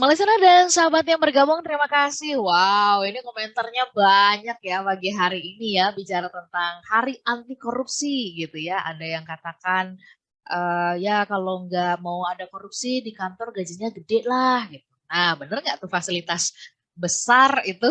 Listener dan sahabat yang bergabung, terima kasih. Wow, ini komentarnya banyak ya pagi hari ini ya, bicara tentang Hari Anti Korupsi gitu ya. Ada yang katakan, ya kalau nggak mau ada korupsi di kantor gajinya gede lah gitu. Nah, bener nggak tuh fasilitas besar itu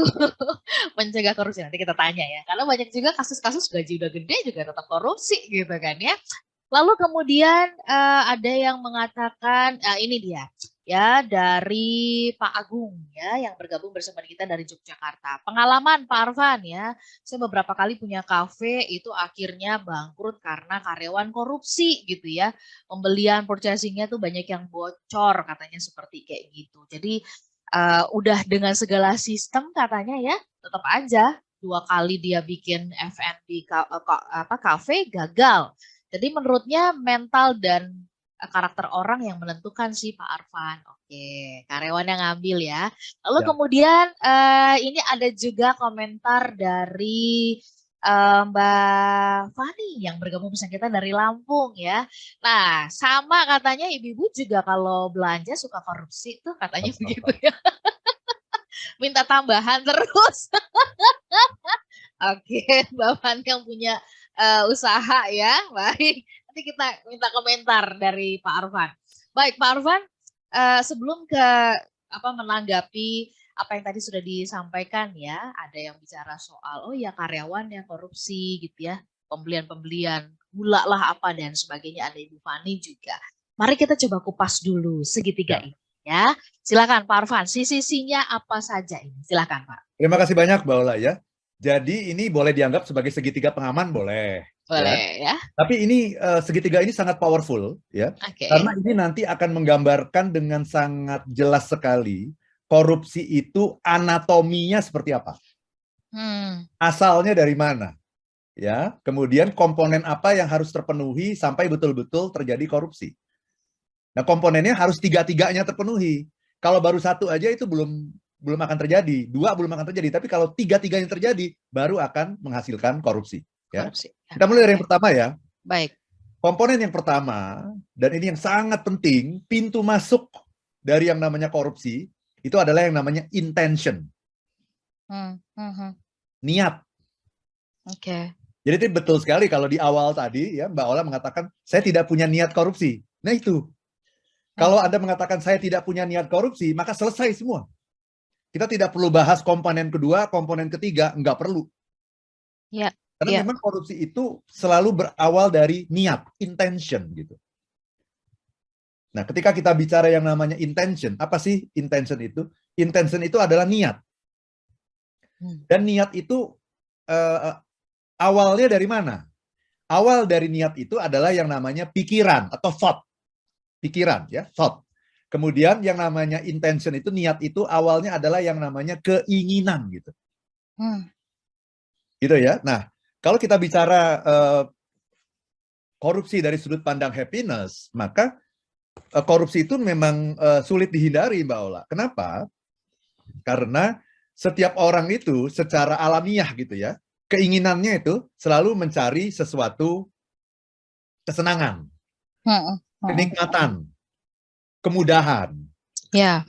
mencegah korupsi? Nanti kita tanya ya. Karena banyak juga kasus-kasus gaji udah gede juga tetap korupsi gitu kan ya. Lalu kemudian ada yang mengatakan, ini dia ya dari Pak Agung ya yang bergabung bersama kita dari Yogyakarta. Pengalaman Pak Arfan ya, saya beberapa kali punya kafe itu akhirnya bangkrut karena karyawan korupsi gitu ya. Pembelian purchasingnya tuh banyak yang bocor katanya seperti kayak gitu. Jadi udah dengan segala sistem katanya ya, tetap aja 2 kali dia bikin F&B kafe gagal. Jadi menurutnya mental dan karakter orang yang menentukan sih Pak Arfan. Oke, karyawan yang ngambil ya. Lalu Ya, kemudian ini ada juga komentar dari Mbak Fani yang bergabung bersama kita dari Lampung ya. Nah, sama katanya ibu-ibu juga kalau belanja suka korupsi tuh katanya begitu ya. Minta tambahan terus. Oke, Mbak Fani yang punya usaha ya. Baik, nanti kita minta komentar dari Pak Arfan. Baik, Pak Arfan, sebelum ke apa menanggapi apa yang tadi sudah disampaikan ya, ada yang bicara soal oh ya karyawan yang korupsi gitu ya, pembelian-pembelian gula lah apa dan sebagainya, ada Ibu Fani juga. Mari kita coba kupas dulu segitiga ya. ini ya. Silakan Pak Arfan, sisi-sisinya apa saja ini? Silakan Pak. Terima kasih banyak, Mbak Ola ya. Jadi ini boleh dianggap sebagai segitiga pengaman, boleh, ya. Boleh ya. Tapi ini segitiga ini sangat powerful, ya, karena Oke. ini nanti akan menggambarkan dengan sangat jelas sekali korupsi itu anatominya seperti apa, Hmm. asalnya dari mana, ya. Kemudian komponen apa yang harus terpenuhi sampai betul-betul terjadi korupsi. Nah, komponennya harus tiga-tiganya terpenuhi. Kalau baru satu aja itu belum belum akan terjadi, dua belum akan terjadi. Tapi kalau tiga-tiganya terjadi, baru akan menghasilkan korupsi. Ya, Korupsi. kita mulai dari Oke. yang pertama ya. Baik. Komponen yang pertama dan ini yang sangat penting, pintu masuk dari yang namanya korupsi itu adalah yang namanya intention, Hmm. Hmm. Hmm. niat. Oke. Jadi itu betul sekali kalau di awal tadi ya Mbak Ola mengatakan saya tidak punya niat korupsi. Nah itu, Hmm. kalau Anda mengatakan saya tidak punya niat korupsi, maka selesai semua. Kita tidak perlu bahas komponen kedua, komponen ketiga, nggak perlu. Ya. Karena Ya. memang korupsi itu selalu berawal dari niat, intention gitu. Nah, ketika kita bicara yang namanya intention, apa sih intention itu? Intention itu adalah niat. Hmm. Dan niat itu uh, awalnya dari mana? Awal dari niat itu adalah yang namanya pikiran atau thought. Pikiran ya, thought. Kemudian yang namanya intention itu, niat itu awalnya adalah yang namanya keinginan gitu. Hmm. Gitu ya. Nah, kalau kita bicara korupsi dari sudut pandang happiness, maka korupsi itu memang sulit dihindari, Mbak Ola. Kenapa? Karena setiap orang itu secara alamiah gitu ya, keinginannya itu selalu mencari sesuatu kesenangan, Hmm. Hmm. kenikmatan, kemudahan. Ya.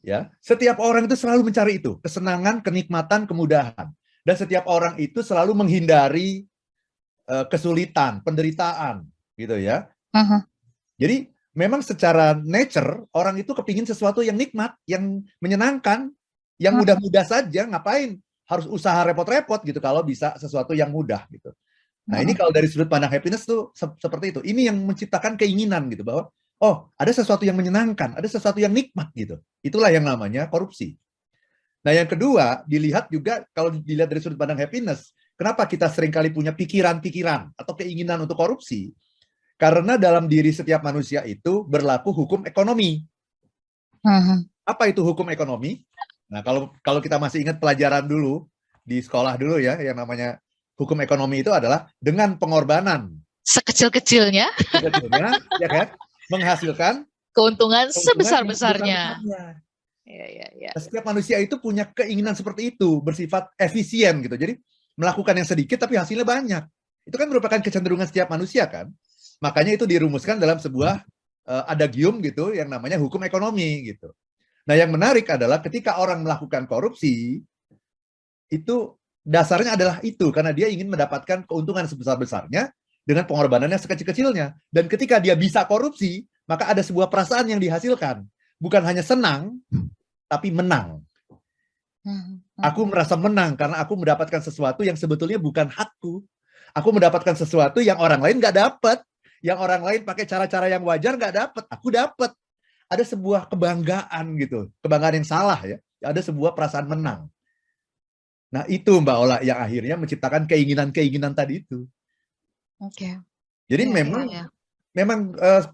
Ya, setiap orang itu selalu mencari itu, kesenangan, kenikmatan, kemudahan. Dan setiap orang itu selalu menghindari kesulitan, penderitaan, gitu ya. Hmm. Jadi memang secara nature orang itu kepingin sesuatu yang nikmat, yang menyenangkan, yang Hmm. mudah-mudah saja. Ngapain harus usaha repot-repot gitu kalau bisa sesuatu yang mudah gitu. Nah ini Hmm. kalau dari sudut pandang happiness tuh seperti itu. Ini yang menciptakan keinginan gitu bahwa oh ada sesuatu yang menyenangkan, ada sesuatu yang nikmat gitu. Itulah yang namanya korupsi. Nah yang kedua dilihat juga kalau dilihat dari sudut pandang happiness, kenapa kita seringkali punya pikiran-pikiran atau keinginan untuk korupsi? Karena dalam diri setiap manusia itu berlaku hukum ekonomi. Hmm. Apa itu hukum ekonomi? Nah, kalau kita masih ingat pelajaran dulu di sekolah dulu ya, yang namanya hukum ekonomi itu adalah dengan pengorbanan Sekecil-kecilnya, kecil-kecilnya, ya kan, menghasilkan keuntungan keuntungan yang sebesar-besarnya. sebesar-besarnya. Ya, ya, ya. Nah, setiap manusia itu punya keinginan seperti itu, bersifat efisien gitu. Jadi melakukan yang sedikit tapi hasilnya banyak. Itu kan merupakan kecenderungan setiap manusia kan. Makanya itu dirumuskan dalam sebuah adagium gitu yang namanya hukum ekonomi gitu. Nah, yang menarik adalah ketika orang melakukan korupsi, itu dasarnya adalah itu, karena dia ingin mendapatkan keuntungan sebesar-besarnya dengan pengorbanannya sekecil-kecilnya. Dan ketika dia bisa korupsi, maka ada sebuah perasaan yang dihasilkan. Bukan hanya senang, tapi menang. Aku merasa menang karena aku mendapatkan sesuatu yang sebetulnya bukan hakku. Aku mendapatkan sesuatu yang orang lain nggak dapat. Yang orang lain pakai cara-cara yang wajar nggak dapat. Aku dapat. Ada sebuah kebanggaan gitu. Kebanggaan yang salah ya. Ada sebuah perasaan menang. Nah itu Mbak Ola yang akhirnya menciptakan keinginan-keinginan tadi itu. Oke. Jadi Ya, ya, memang ya. memang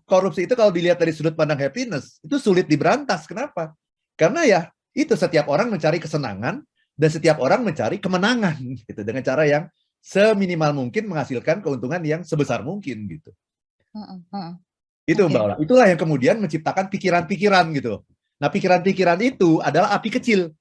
korupsi itu kalau dilihat dari sudut pandang happiness itu sulit diberantas. Kenapa? Karena ya itu setiap orang mencari kesenangan dan setiap orang mencari kemenangan gitu dengan cara yang seminimal mungkin menghasilkan keuntungan yang sebesar mungkin gitu. Itu Oke. Mbak Ola. Itulah yang kemudian menciptakan pikiran-pikiran gitu. Nah, pikiran-pikiran itu adalah api kecil.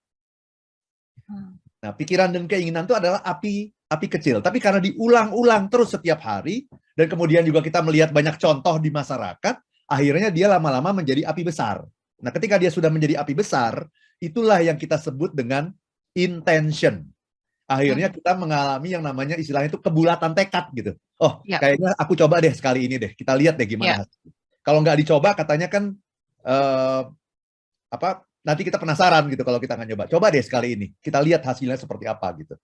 Nah, pikiran dan keinginan itu adalah api kecil. Tapi karena diulang-ulang terus setiap hari, dan kemudian juga kita melihat banyak contoh di masyarakat, akhirnya dia lama-lama menjadi api besar. Nah, ketika dia sudah menjadi api besar, itulah yang kita sebut dengan intention. Akhirnya kita mengalami yang namanya istilahnya itu kebulatan tekad gitu. Oh, Ya, kayaknya aku coba deh sekali ini deh. Kita lihat deh ya. gimana hasilnya. Kalau nggak dicoba, katanya kan eh, apa? Nanti kita penasaran gitu kalau kita nggak nyoba. Coba deh sekali ini. Kita lihat hasilnya seperti apa gitu.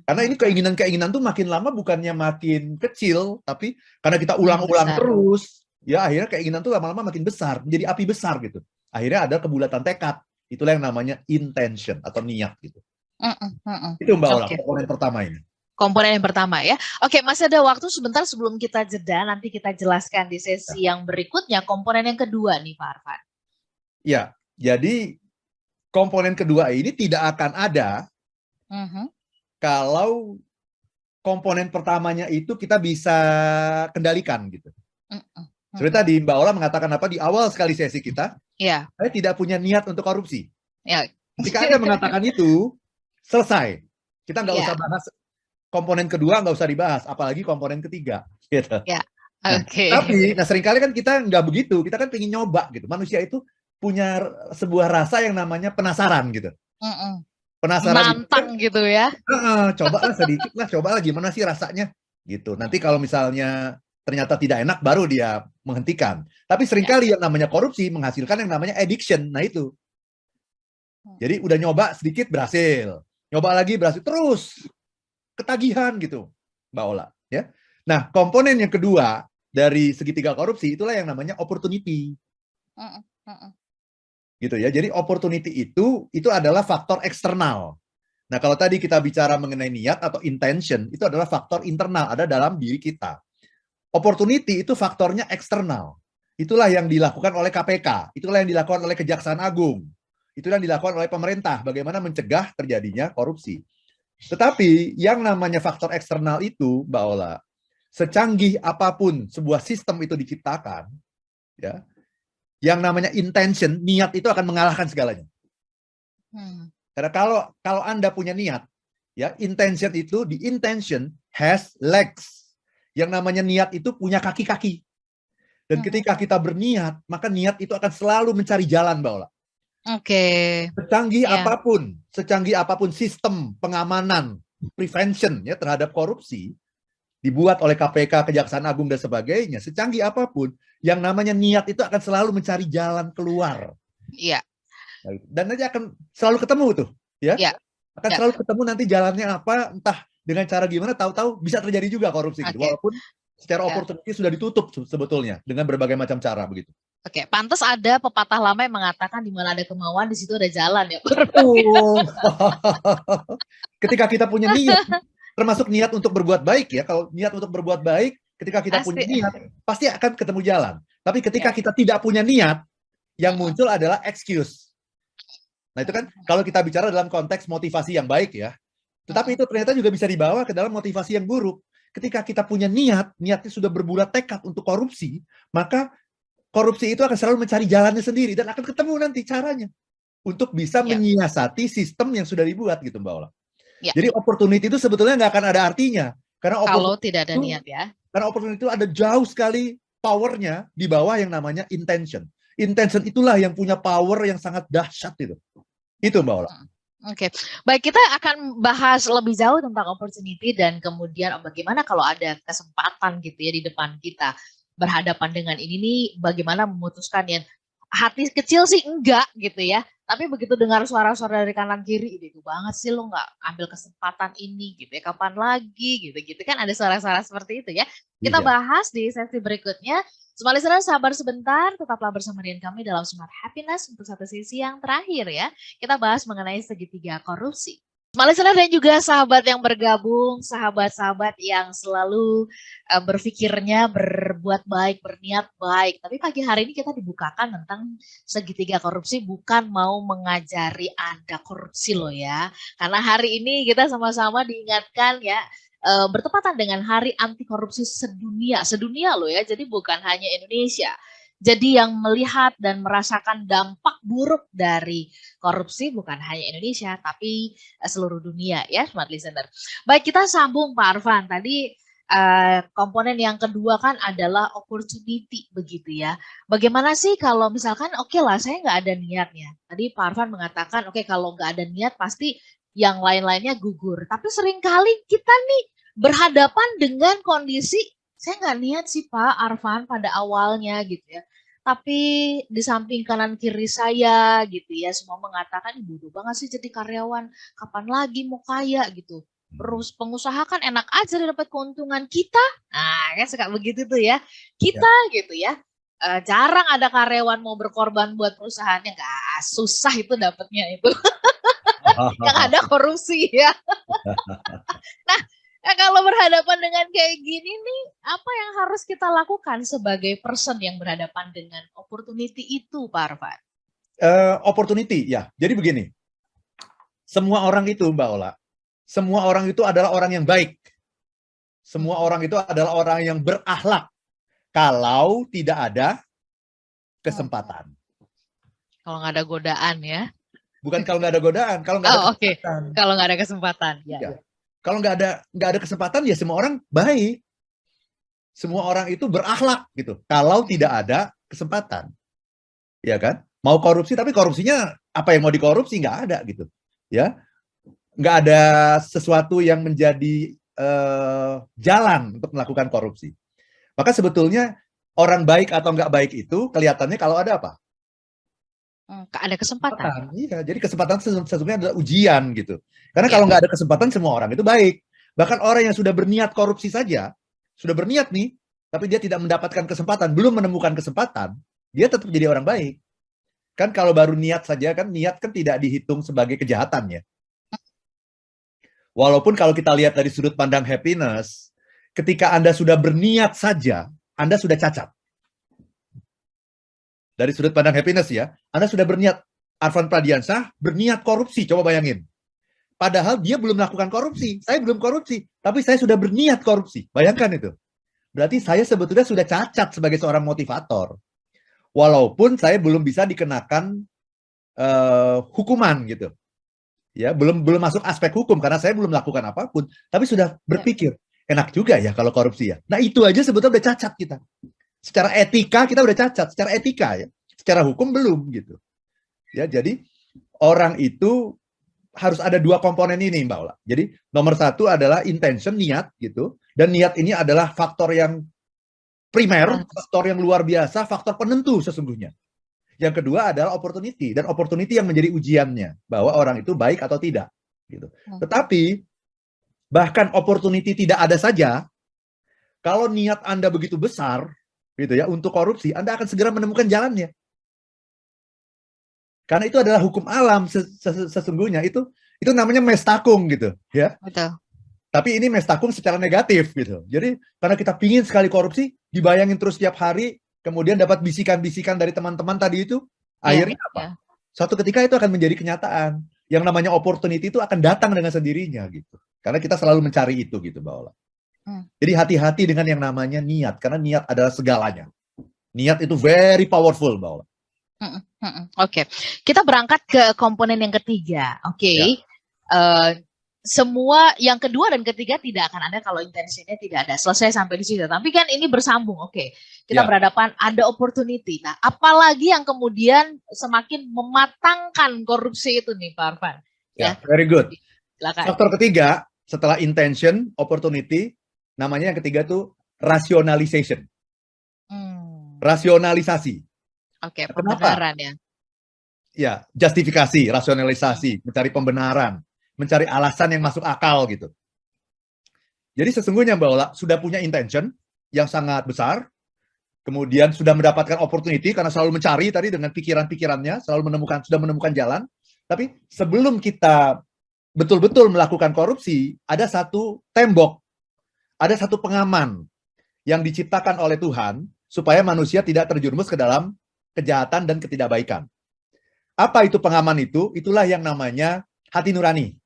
Karena ini keinginan-keinginan tuh makin lama bukannya makin kecil, tapi karena kita Makin ulang-ulang besar. terus, ya akhirnya keinginan tuh lama-lama makin besar, menjadi api besar gitu. Akhirnya ada kebulatan tekad. Itulah yang namanya intention atau niat gitu. Itu Mbak Ola, Oke. komponen pertama ini. Komponen yang pertama ya. Oke, masih ada waktu sebentar sebelum kita jeda. Nanti kita jelaskan di sesi yang berikutnya komponen yang kedua nih Pak Arfan. Ya, jadi komponen kedua ini tidak akan ada kalau komponen pertamanya itu kita bisa kendalikan gitu. Seperti tadi Mbak Ola mengatakan apa di awal sekali sesi kita, Ya, saya tidak punya niat untuk korupsi. ya. Ketika Anda mengatakan itu, selesai. Kita nggak usah Ya, bahas komponen kedua, nggak usah dibahas, apalagi komponen ketiga. Gitu. ya. Nah, Oke. tapi, seringkali kan kita nggak begitu. Kita kan pengen nyoba gitu. Manusia itu punya sebuah rasa yang namanya penasaran gitu. Penasaran itu kan, Menantang gitu ya. coba lah sedikit lah, coba lah gimana sih rasanya gitu. Nanti kalau misalnya ternyata tidak enak, baru dia menghentikan. Tapi Ya. seringkali yang namanya korupsi menghasilkan yang namanya addiction. Nah itu. Jadi udah nyoba sedikit berhasil, nyoba lagi berhasil, terus ketagihan gitu, Mbak Ola. Ya. Nah, komponen yang kedua dari segitiga korupsi itulah yang namanya opportunity. Gitu ya. Jadi opportunity itu adalah faktor eksternal. Nah, kalau tadi kita bicara mengenai niat atau intention, itu adalah faktor internal, ada dalam diri kita. Opportunity itu faktornya eksternal. Itulah yang dilakukan oleh KPK, itulah yang dilakukan oleh Kejaksaan Agung, itulah yang dilakukan oleh pemerintah, bagaimana mencegah terjadinya korupsi. Tetapi yang namanya faktor eksternal itu, Mbak Ola, secanggih apapun sebuah sistem itu diciptakan, ya, yang namanya intention, niat itu akan mengalahkan segalanya. Karena kalau Anda punya niat, ya, intention itu, the intention has legs. Yang namanya niat itu punya kaki-kaki. Dan ketika kita berniat, maka niat itu akan selalu mencari jalan, Mbak Ola. Oke. Secanggih apapun sistem pengamanan, prevention ya terhadap korupsi dibuat oleh KPK, Kejaksaan Agung dan sebagainya, secanggih apapun, yang namanya niat itu akan selalu mencari jalan keluar. Iya. Dan nanti akan selalu ketemu tuh, ya. Ya. Akan selalu ketemu nanti jalannya apa, entah dengan cara gimana, tahu-tahu bisa terjadi juga korupsi gitu. Walaupun secara opportunity sudah ditutup sebetulnya dengan berbagai macam cara begitu. Oke, pantas ada pepatah lama yang mengatakan di mana ada kemauan di situ ada jalan ya. Betul. Ketika kita punya niat, termasuk niat untuk berbuat baik ya. Kalau niat untuk berbuat baik, ketika kita punya niat, pasti akan ketemu jalan. Tapi ketika kita tidak punya niat, yang muncul adalah excuse. Nah itu kan kalau kita bicara dalam konteks motivasi yang baik ya. Tetapi itu ternyata juga bisa dibawa ke dalam motivasi yang buruk. Ketika kita punya niatnya sudah berbulat tekad untuk korupsi, maka korupsi itu akan selalu mencari jalannya sendiri dan akan ketemu nanti caranya untuk bisa menyiasati sistem yang sudah dibuat gitu Mbak Ola. Jadi opportunity itu sebetulnya nggak akan ada artinya karena kalau tidak ada niat ya. Karena opportunity itu ada jauh sekali powernya di bawah yang namanya intention. intention itulah yang punya power yang sangat dahsyat itu. Itu Mbak Ola. Oke, baik, kita akan bahas lebih jauh tentang opportunity dan kemudian bagaimana kalau ada kesempatan gitu ya di depan kita berhadapan dengan ini nih, bagaimana memutuskan ya. Hati kecil sih enggak gitu ya, tapi begitu dengar suara-suara dari kanan kiri, itu banget sih lo nggak ambil kesempatan ini gitu ya, kapan lagi gitu-gitu kan ada suara-suara seperti itu ya. Kita Iya. bahas di sesi berikutnya. Semua listener sabar sebentar, tetaplah bersama dengan kami dalam Smart Happiness untuk satu sesi yang terakhir ya. Kita bahas mengenai segitiga korupsi. Semua listener dan juga sahabat yang bergabung, sahabat-sahabat yang selalu berpikirnya berbuat baik, berniat baik. Tapi pagi hari ini kita dibukakan tentang segitiga korupsi, bukan mau mengajari Anda korupsi loh ya. Karena hari ini kita sama-sama diingatkan ya, bertepatan dengan Hari Anti Korupsi sedunia loh ya. Jadi bukan hanya Indonesia. Jadi yang melihat dan merasakan dampak buruk dari korupsi bukan hanya Indonesia, tapi seluruh dunia ya, Smart Listener. Baik, kita sambung Pak Arfan. Tadi komponen yang kedua kan adalah opportunity begitu ya. Bagaimana sih kalau misalkan oke lah saya nggak ada niatnya. Tadi Pak Arfan mengatakan oke kalau nggak ada niat pasti yang lain-lainnya gugur. Tapi seringkali kita nih berhadapan dengan kondisi saya nggak niat sih Pak Arfan pada awalnya gitu ya. Tapi di samping kanan kiri saya gitu ya, semua mengatakan bodoh banget sih jadi karyawan. Kapan lagi mau kaya gitu. Terus pengusaha kan enak aja dapat keuntungan kita. Nah, kan suka begitu tuh ya. Kita gitu ya. Jarang ada karyawan mau berkorban buat perusahaannya, nggak susah itu dapatnya itu. Yang ada korupsi ya. Nah, kalau berhadapan dengan kayak gini nih, apa yang harus kita lakukan sebagai person yang berhadapan dengan opportunity itu, Pak Arfan? Opportunity, ya. Jadi begini, semua orang itu, Mbak Ola, semua orang itu adalah orang yang baik. Semua orang itu adalah orang yang berakhlak. Kalau tidak ada kesempatan. Kalau nggak ada godaan ya. Bukan kalau nggak ada godaan, kalau nggak ada kesempatan. Okay. Kalau nggak ada kesempatan, ya. Kalau nggak ada kesempatan, ya semua orang baik. Semua orang itu berakhlak gitu. Kalau tidak ada kesempatan, ya kan? Mau korupsi, tapi korupsinya apa yang mau dikorupsi nggak ada gitu, ya. Nggak ada sesuatu yang menjadi jalan untuk melakukan korupsi. Maka sebetulnya orang baik atau nggak baik itu kelihatannya kalau ada apa? Ada kesempatan. Iya, jadi kesempatan sesungguhnya adalah ujian gitu. Karena kalau nggak ada kesempatan, semua orang itu baik. Bahkan orang yang sudah berniat korupsi saja, sudah berniat nih, tapi dia tidak mendapatkan kesempatan, belum menemukan kesempatan, dia tetap jadi orang baik. Kan kalau baru niat saja, kan niat kan tidak dihitung sebagai kejahatan ya. Walaupun kalau kita lihat dari sudut pandang happiness, ketika Anda sudah berniat saja, Anda sudah cacat. Dari sudut pandang happiness ya, Anda sudah berniat, Arfan Pradiansyah berniat korupsi, coba bayangin. Padahal dia belum melakukan korupsi, saya belum korupsi, tapi saya sudah berniat korupsi. Bayangkan itu. Berarti saya sebetulnya sudah cacat sebagai seorang motivator. Walaupun saya belum bisa dikenakan hukuman gitu. Ya, belum masuk aspek hukum karena saya belum melakukan apapun, tapi sudah berpikir, enak juga ya kalau korupsi ya. Nah, itu aja sebetulnya udah cacat kita. Secara etika kita udah cacat, secara etika ya. Secara hukum belum gitu. Ya, jadi orang itu harus ada dua komponen ini, Mbak Ola. Jadi nomor satu adalah intention, niat gitu. Dan niat ini adalah faktor yang primer, faktor yang luar biasa, faktor penentu sesungguhnya. Yang kedua adalah opportunity, dan opportunity yang menjadi ujiannya bahwa orang itu baik atau tidak gitu. Tetapi bahkan opportunity tidak ada saja, kalau niat Anda begitu besar gitu ya untuk korupsi, Anda akan segera menemukan jalannya. Karena itu adalah hukum alam sesungguhnya, itu namanya mestakung gitu ya. Betul. Tapi ini mestakung secara negatif gitu. Jadi karena kita pingin sekali korupsi, dibayangin terus setiap hari, kemudian dapat bisikan-bisikan dari teman-teman tadi itu, akhirnya apa? Suatu ketika itu akan menjadi kenyataan. Yang namanya opportunity itu akan datang dengan sendirinya gitu. Karena kita selalu mencari itu gitu, Mbak Ola. Jadi hati-hati dengan yang namanya niat, karena niat adalah segalanya. Niat itu very powerful, Mbak Ola. Oke. Kita berangkat ke komponen yang ketiga. Oke. semua yang kedua dan ketiga tidak akan ada kalau intensinya tidak ada. Selesai sampai di situ. Tapi kan ini bersambung. Oke, kita Ya, berhadapan ada opportunity. Nah, apalagi yang kemudian semakin mematangkan korupsi itu nih, Pak Arfan? ya, Ya, very good. silakan. Faktor ketiga setelah intention, opportunity, namanya yang ketiga tuh rationalization, rasionalisasi. Oke, Kenapa? pembenaran ya. Ya, justifikasi, rasionalisasi, mencari pembenaran, mencari alasan yang masuk akal gitu. Jadi sesungguhnya Mbak Ola sudah punya intention yang sangat besar, kemudian sudah mendapatkan opportunity karena selalu mencari tadi dengan pikiran-pikirannya, selalu sudah menemukan jalan. Tapi sebelum kita betul-betul melakukan korupsi, ada satu tembok, ada satu pengaman yang diciptakan oleh Tuhan supaya manusia tidak terjerumus ke dalam kejahatan dan ketidakbaikan. Apa itu pengaman itu? Itulah yang namanya hati nurani.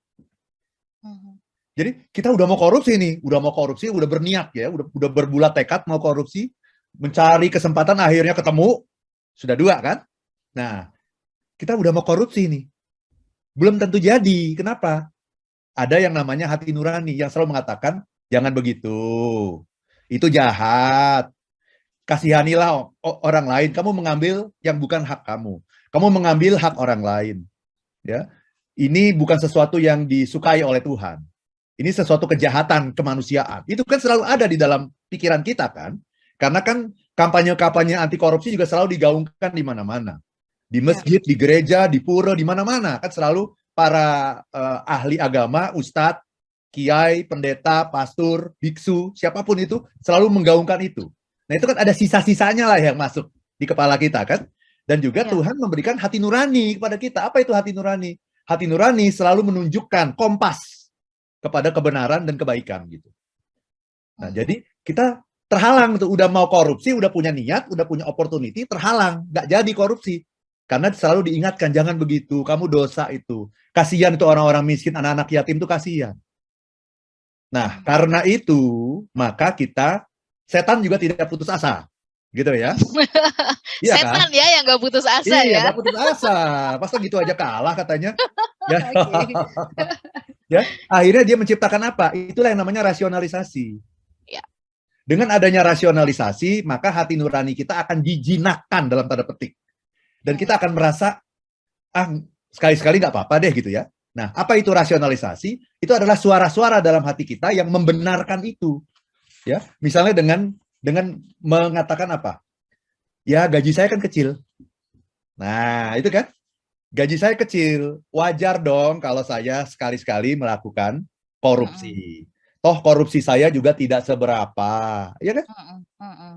Jadi kita udah mau korupsi nih, udah berniat ya, udah berbulat tekad mau korupsi, mencari kesempatan akhirnya ketemu, sudah dua kan? Nah, kita udah mau korupsi nih, belum tentu jadi. Kenapa? Ada yang namanya hati nurani yang selalu mengatakan, jangan begitu, itu jahat, kasihanilah orang lain, kamu mengambil yang bukan hak kamu, kamu mengambil hak orang lain. Ya, ini bukan sesuatu yang disukai oleh Tuhan. Ini sesuatu kejahatan kemanusiaan. Itu kan selalu ada di dalam pikiran kita kan. Karena kan kampanye-kampanye anti korupsi juga selalu digaungkan di mana-mana. Di masjid, di gereja, di pura, di mana-mana. Kan selalu para ahli agama, ustadz, kiai, pendeta, pastor, biksu, siapapun itu selalu menggaungkan itu. Nah itu kan ada sisa-sisanya lah yang masuk di kepala kita kan. Dan juga Tuhan memberikan hati nurani kepada kita. Apa itu hati nurani? Hati nurani selalu menunjukkan kompas kepada kebenaran dan kebaikan gitu. Nah, jadi kita terhalang tuh, udah mau korupsi, udah punya niat, udah punya opportunity, terhalang, nggak jadi korupsi. Karena selalu diingatkan, jangan begitu, kamu dosa itu. Kasihan itu orang-orang miskin, anak-anak yatim itu kasihan. Nah, karena itu, maka setan juga tidak putus asa. Gitu ya. Iya Setan kan? ya yang nggak putus asa iya, ya. nggak putus asa. Masa gitu aja kalah katanya. Ya. Ya, akhirnya dia menciptakan apa? Itulah yang namanya rasionalisasi. Ya. Dengan adanya rasionalisasi, maka hati nurani kita akan dijinakkan dalam tanda petik. Dan kita akan merasa, sekali-sekali nggak apa-apa deh gitu ya. Nah, apa itu rasionalisasi? Itu adalah suara-suara dalam hati kita yang membenarkan itu. Ya, misalnya dengan mengatakan apa? Ya, gaji saya kan kecil. Nah, itu kan. Gaji saya kecil, wajar dong kalau saya sekali-sekali melakukan korupsi. Toh korupsi saya juga tidak seberapa, ya kan?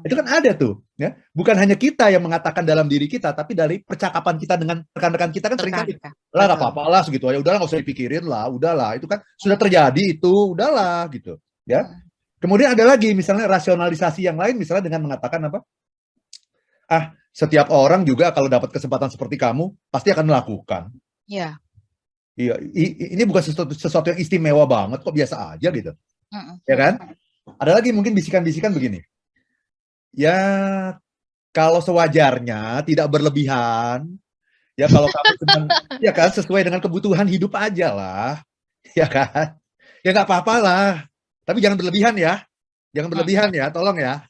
Itu kan ada tuh, ya. Bukan hanya kita yang mengatakan dalam diri kita, tapi dari percakapan kita dengan rekan-rekan kita kan seringkali, lah nggak apa-apa lah segitu aja, udahlah nggak usah dipikirin lah, udahlah, itu kan sudah terjadi itu, udahlah gitu, ya. Kemudian ada lagi misalnya rasionalisasi yang lain, misalnya dengan mengatakan apa? Setiap orang juga kalau dapat kesempatan seperti kamu pasti akan melakukan. Iya. Iya, ini bukan sesuatu yang istimewa banget, kok biasa aja gitu. Ya kan? Ada lagi mungkin bisikan-bisikan begini. Ya, kalau sewajarnya, tidak berlebihan. Ya kalau kamu sedang, ya kan, sesuai dengan kebutuhan hidup aja lah. Ya kan? Ya nggak apa-apa lah. Tapi jangan berlebihan ya. Jangan berlebihan ya, tolong ya.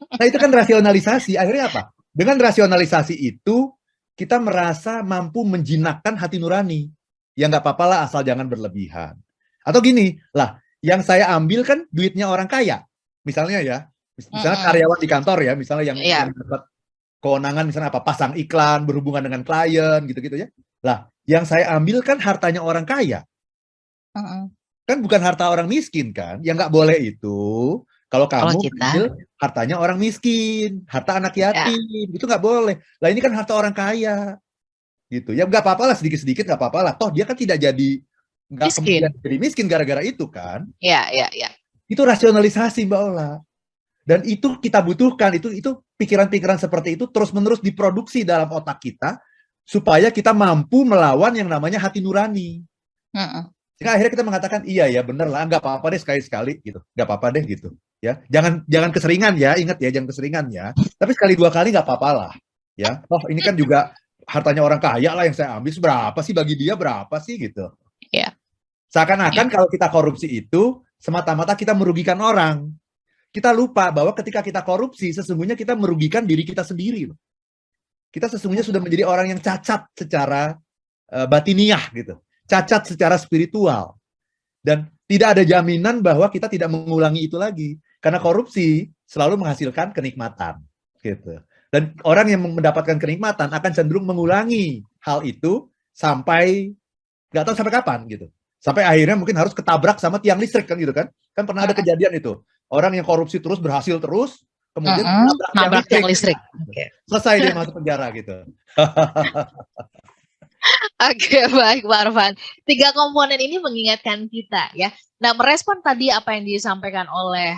Nah itu kan rasionalisasi. Akhirnya apa? Dengan rasionalisasi itu, kita merasa mampu menjinakkan hati nurani. Ya nggak apa-apa lah asal jangan berlebihan. Atau gini, lah yang saya ambil kan duitnya orang kaya. Misalnya ya, misalnya karyawan di kantor ya, misalnya yang dapat kewenangan misalnya apa, pasang iklan, berhubungan dengan klien, gitu-gitu ya. Lah, yang saya ambil kan hartanya orang kaya. Kan bukan harta orang miskin kan, yang nggak boleh itu kalau kamu ambil hartanya orang miskin, harta anak yatim, itu nggak boleh. Lah ini kan harta orang kaya, gitu ya, nggak apa-apa lah sedikit-sedikit nggak apa-apa lah. Toh dia kan tidak jadi nggak kemudian jadi miskin gara-gara itu kan? Iya. Itu rasionalisasi Mbak Ola. Dan itu kita butuhkan, itu pikiran-pikiran seperti itu terus-menerus diproduksi dalam otak kita supaya kita mampu melawan yang namanya hati nurani. Sehingga akhirnya kita mengatakan iya ya bener lah, nggak apa-apa deh sekali-sekali gitu, nggak apa-apa deh gitu ya, jangan keseringan ya, ingat ya jangan keseringan ya, tapi sekali dua kali nggak apa-apa lah ya. Oh ini kan juga hartanya orang kaya lah yang saya ambil, berapa sih bagi dia berapa sih gitu. Iya. Seakan-akan kalau kita korupsi itu semata-mata kita merugikan orang. Kita lupa bahwa ketika kita korupsi, sesungguhnya kita merugikan diri kita sendiri. Kita sesungguhnya sudah menjadi orang yang cacat secara batiniah gitu. Cacat secara spiritual. Dan tidak ada jaminan bahwa kita tidak mengulangi itu lagi. Karena korupsi selalu menghasilkan kenikmatan. Gitu. Dan orang yang mendapatkan kenikmatan akan cenderung mengulangi hal itu sampai, nggak tahu sampai kapan gitu. Sampai akhirnya mungkin harus ketabrak sama tiang listrik kan gitu kan. Kan pernah ada kejadian itu. Orang yang korupsi terus berhasil terus, kemudian nabrak tiang listrik. Okay. Selesai dia masuk penjara gitu. Oke, baik Pak Arfan. 3 komponen ini mengingatkan kita ya. Nah, merespon tadi apa yang disampaikan oleh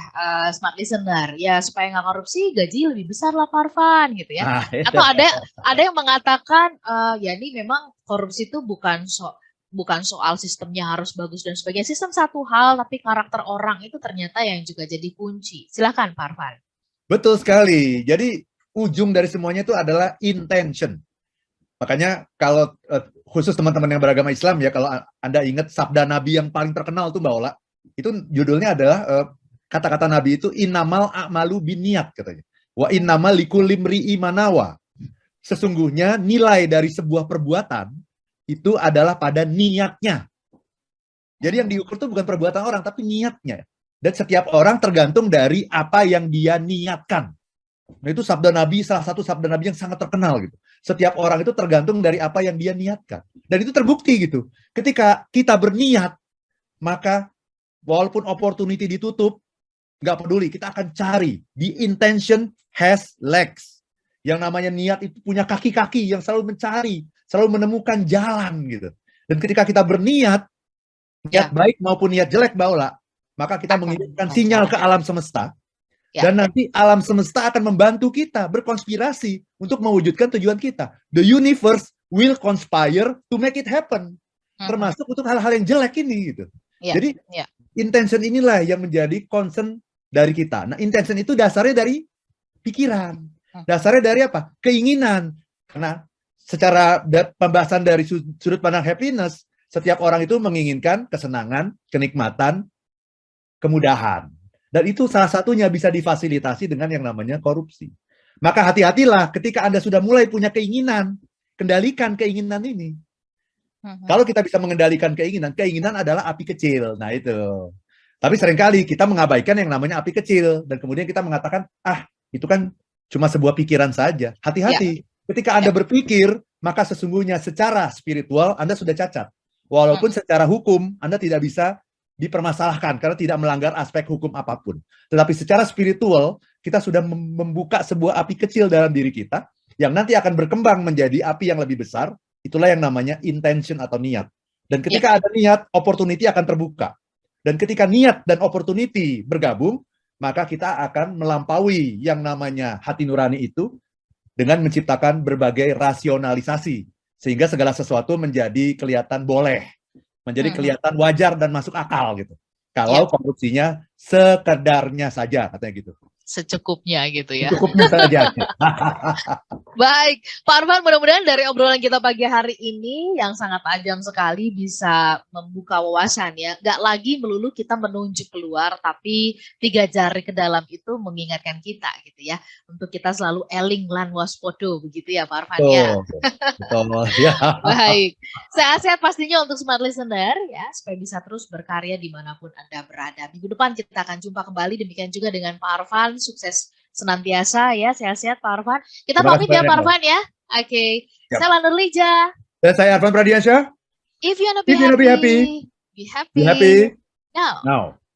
smart listener, ya supaya nggak korupsi gaji lebih besar lah Pak Arfan gitu ya. Atau ada yang mengatakan ya ini memang korupsi itu bukan soal sistemnya harus bagus dan sebagainya. Sistem satu hal, tapi karakter orang itu ternyata yang juga jadi kunci. Silakan Pak Arfan. Betul sekali. Jadi ujung dari semuanya itu adalah intention. Makanya kalau khusus teman-teman yang beragama Islam ya, kalau Anda ingat sabda Nabi yang paling terkenal tuh Mbak Ola, itu judulnya adalah kata-kata Nabi itu innamal a'malu binniyat katanya. Wa innamal likulli imri'in ma nawa. Sesungguhnya nilai dari sebuah perbuatan itu adalah pada niatnya. Jadi yang diukur itu bukan perbuatan orang, tapi niatnya. Dan setiap orang tergantung dari apa yang dia niatkan. Nah, itu sabda Nabi, salah satu sabda Nabi yang sangat terkenal gitu. Setiap orang itu tergantung dari apa yang dia niatkan. Dan itu terbukti gitu. Ketika kita berniat, maka walaupun opportunity ditutup, nggak peduli, kita akan cari. The intention has legs. Yang namanya niat itu punya kaki-kaki yang selalu mencari, selalu menemukan jalan gitu. Dan ketika kita berniat, niat baik maupun niat jelek, Mbak Ola, maka kita mengirimkan sinyal ke alam semesta. Dan nanti alam semesta akan membantu kita berkonspirasi untuk mewujudkan tujuan kita. The universe will conspire to make it happen. Termasuk untuk hal-hal yang jelek ini gitu. Jadi intention inilah yang menjadi concern dari kita. Nah, intention itu dasarnya dari pikiran. Dasarnya dari apa? Keinginan. Karena secara pembahasan dari sudut pandang happiness, setiap orang itu menginginkan kesenangan, kenikmatan, kemudahan. Dan itu salah satunya bisa difasilitasi dengan yang namanya korupsi. Maka hati-hatilah ketika Anda sudah mulai punya keinginan, kendalikan keinginan ini. Kalau kita bisa mengendalikan keinginan, keinginan adalah api kecil. Nah itu. Tapi seringkali kita mengabaikan yang namanya api kecil. Dan kemudian kita mengatakan, itu kan cuma sebuah pikiran saja. Hati-hati. Ketika Anda berpikir, maka sesungguhnya secara spiritual Anda sudah cacat. Walaupun secara hukum Anda tidak bisa dipermasalahkan karena tidak melanggar aspek hukum apapun. Tetapi secara spiritual, kita sudah membuka sebuah api kecil dalam diri kita yang nanti akan berkembang menjadi api yang lebih besar. Itulah yang namanya intention atau niat. Dan ketika ada niat, opportunity akan terbuka. Dan ketika niat dan opportunity bergabung, maka kita akan melampaui yang namanya hati nurani itu dengan menciptakan berbagai rasionalisasi. Sehingga segala sesuatu menjadi kelihatan boleh. Menjadi kelihatan wajar dan masuk akal gitu. Kalau korupsinya sekedarnya saja, katanya gitu. Secukupnya gitu ya. Secukupnya saja. Baik, Pak Arfan, mudah-mudahan dari obrolan kita pagi hari ini yang sangat tajam sekali bisa membuka wawasan ya. Gak lagi melulu kita menunjuk keluar, tapi 3 jari ke dalam itu mengingatkan kita gitu ya. Untuk kita selalu eling lan waspodo begitu ya Pak Arfan ya. Betul, ya. Baik, sehat-sehat pastinya untuk smart listener ya, supaya bisa terus berkarya dimanapun Anda berada. Minggu depan kita akan jumpa kembali, demikian juga dengan Pak Arfan. Sukses senantiasa ya, sehat-sehat Pak Arfan. Kita pamit ya Pak Arfan ya. Oke. Saya Landa Lija. Dan saya Arfan Pradiansyah. If you wanna be happy, be happy. Be happy now.